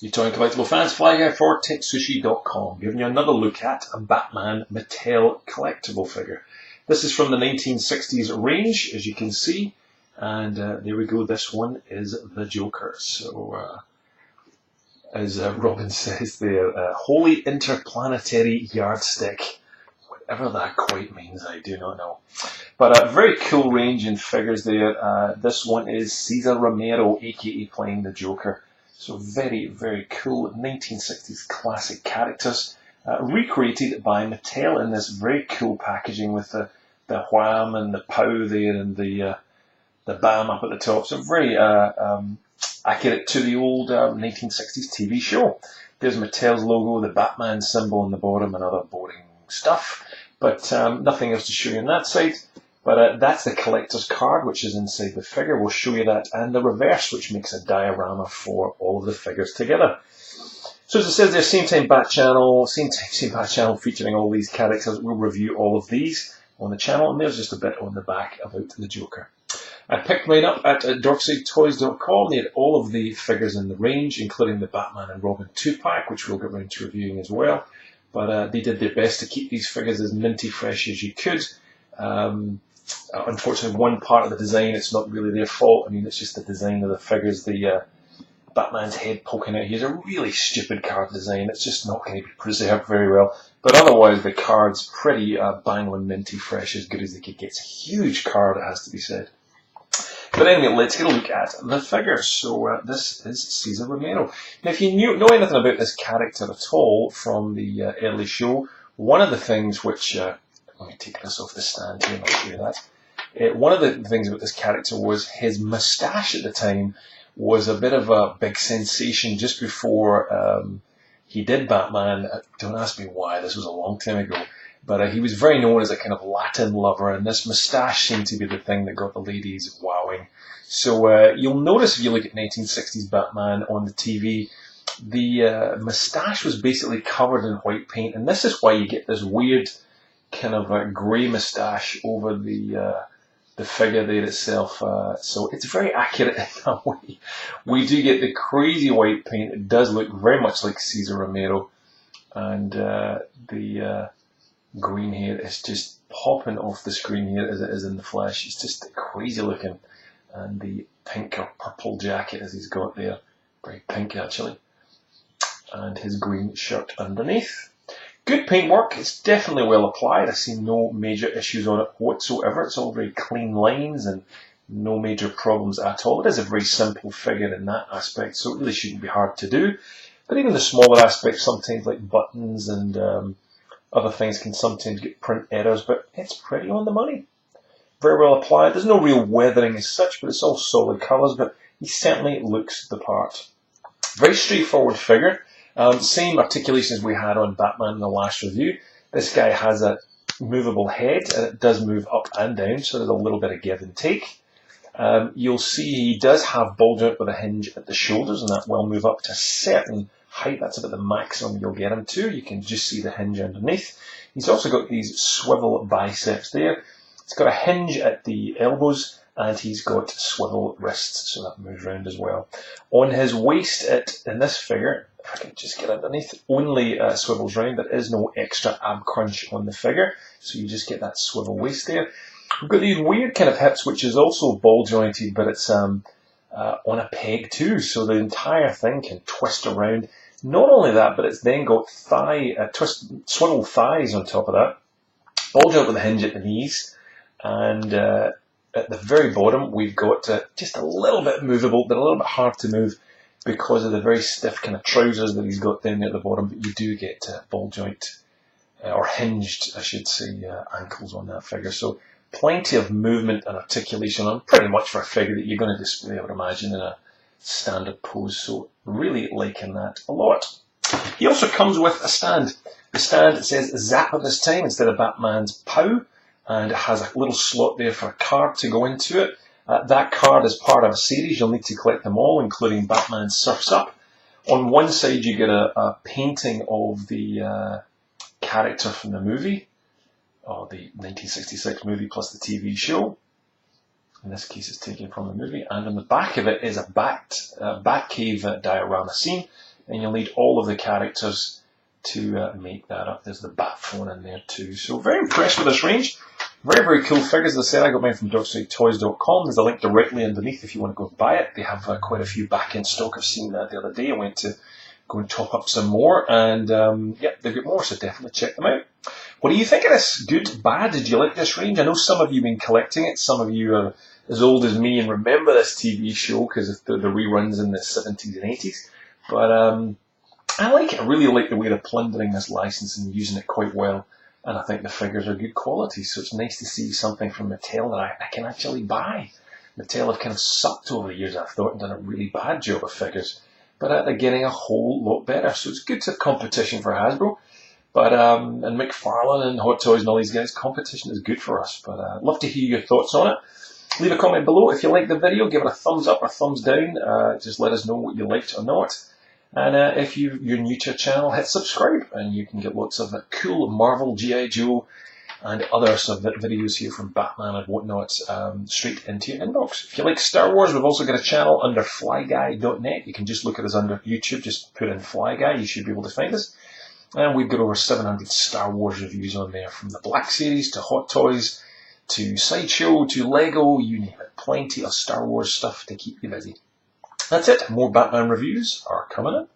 You toy and collectible fans, fly guy for TekSushi.com, giving you another look at a Batman Mattel collectible figure. This is from the 1960s range, as you can see, and there we go. This one is the Joker. So, as Robin says there, holy interplanetary yardstick. Whatever that quite means, I do not know. But a very cool range in figures there. This one is Cesar Romero, aka playing the Joker. So very, very cool 1960s classic characters, recreated by Mattel in this very cool packaging with the wham and the pow there and the bam up at the top. So very accurate to the old 1960s TV show. There's Mattel's logo, the Batman symbol on the bottom, and other boring stuff. But nothing else to show you on that side. But that's the collector's card, which is inside the figure. We'll show you that, and the reverse, which makes a diorama for all of the figures together. So as it says there, same time bat channel, featuring all these characters. We'll review all of these on the channel, and there's just a bit on the back about the Joker. I picked mine up at DorksideToys.com. They had all of the figures in the range, including the Batman and Robin 2-pack, which we'll get around to reviewing as well. But they did their best to keep these figures as minty fresh as you could. Unfortunately, one part of the design, it's not really their fault. I mean, it's just the design of the figures. The Batman's head poking out. He's a really stupid card design. It's just not going to be preserved very well. But otherwise, the card's pretty bang on minty fresh, as good as they could get. It's a huge card, it has to be said. But anyway, let's get a look at the figures. So this is Cesar Romero. Now, if you know anything about this character at all from the early show, one of the things which... let me take this off the stand here and I'll show you that. One of the things about this character was his moustache at the time was a bit of a big sensation just before he did Batman. Don't ask me why, this was a long time ago. But he was very known as a kind of Latin lover, and this moustache seemed to be the thing that got the ladies wowing. So you'll notice if you look at 1960s Batman on the TV, the moustache was basically covered in white paint, and this is why you get this weird kind of a grey moustache over the figure there itself. So it's very accurate in that way. We do get the crazy white paint. It does look very much like Cesar Romero, and the green hair is just popping off the screen here as it is in the flesh. It's just crazy looking, and the pink or purple jacket as he's got there, very pink actually, and his green shirt underneath. Good paintwork, it's definitely well applied. I see no major issues on it whatsoever. It's all very clean lines and no major problems at all. It is a very simple figure in that aspect, so it really shouldn't be hard to do. But even the smaller aspects, sometimes like buttons and other things can sometimes get print errors, but it's pretty on the money. Very well applied. There's no real weathering as such, but it's all solid colours, but he certainly looks the part. Very straightforward figure. Same articulation as we had on Batman in the last review. This guy has a movable head, and it does move up and down, so there's a little bit of give and take. You'll see he does have ball joint with a hinge at the shoulders, and that will move up to a certain height. That's about the maximum you'll get him to. You can just see the hinge underneath. He's also got these swivel biceps there. He's got a hinge at the elbows, and he's got swivel wrists, so that moves around as well. On his waist in this figure, if I can just get underneath, only swivels round. There is no extra ab crunch on the figure, so you just get that swivel waist there. We've got these weird kind of hips, which is also ball jointed, but it's on a peg too, so the entire thing can twist around. Not only that, but it's then got swivel thighs on top of that. Ball joint with a hinge at the knees, and at the very bottom we've got just a little bit movable, but a little bit hard to move because of the very stiff kind of trousers that he's got down there at the bottom. But you do get ball joint, or hinged, I should say, ankles on that figure. So plenty of movement and articulation on pretty much for a figure that you're going to display, I would imagine, in a standard pose. So really liking that a lot. He also comes with a stand. The stand says Zappa this time instead of Batman's Pow, and it has a little slot there for a card to go into it. That card is part of a series. You'll need to collect them all, including Batman Surfs Up. On one side, you get a painting of the character from the movie, or the 1966 movie plus the TV show. In this case, it's taken from the movie. And on the back of it is a Batcave diorama scene, and you'll need all of the characters to make that up. There's the bat phone in there too. So very impressed with this range. Very, very cool figures. As I said, I got mine from DarkSideToys.com. There's a link directly underneath if you want to go and buy it. They have quite a few back in stock. I've seen that the other day. I went to go and top up some more, and they've got more, so definitely check them out. What do you think of this? Good, bad? Did you like this range? I know some of you have been collecting it. Some of you are as old as me and remember this TV show because of the reruns in the 70s and 80s. But I like it. I really like the way they're plundering this license and using it quite well. And I think the figures are good quality, so it's nice to see something from Mattel that I can actually buy. Mattel have kind of sucked over the years, I thought, and done a really bad job of figures. But they're getting a whole lot better, so it's good to have competition for Hasbro. But and McFarlane and Hot Toys and all these guys, competition is good for us. But I'd love to hear your thoughts on it. Leave a comment below. If you like the video, give it a thumbs up or thumbs down. Just let us know what you liked or not. And if you're new to our channel, hit subscribe, and you can get lots of cool Marvel, G.I. Joe, and other sort of videos here from Batman and whatnot straight into your inbox. If you like Star Wars, we've also got a channel under flyguy.net. You can just look at us under YouTube, just put in Flyguy, you should be able to find us. And we've got over 700 Star Wars reviews on there, from the Black Series to Hot Toys to Sideshow to Lego, you name it. Plenty of Star Wars stuff to keep you busy. That's it. More Batman reviews are coming up.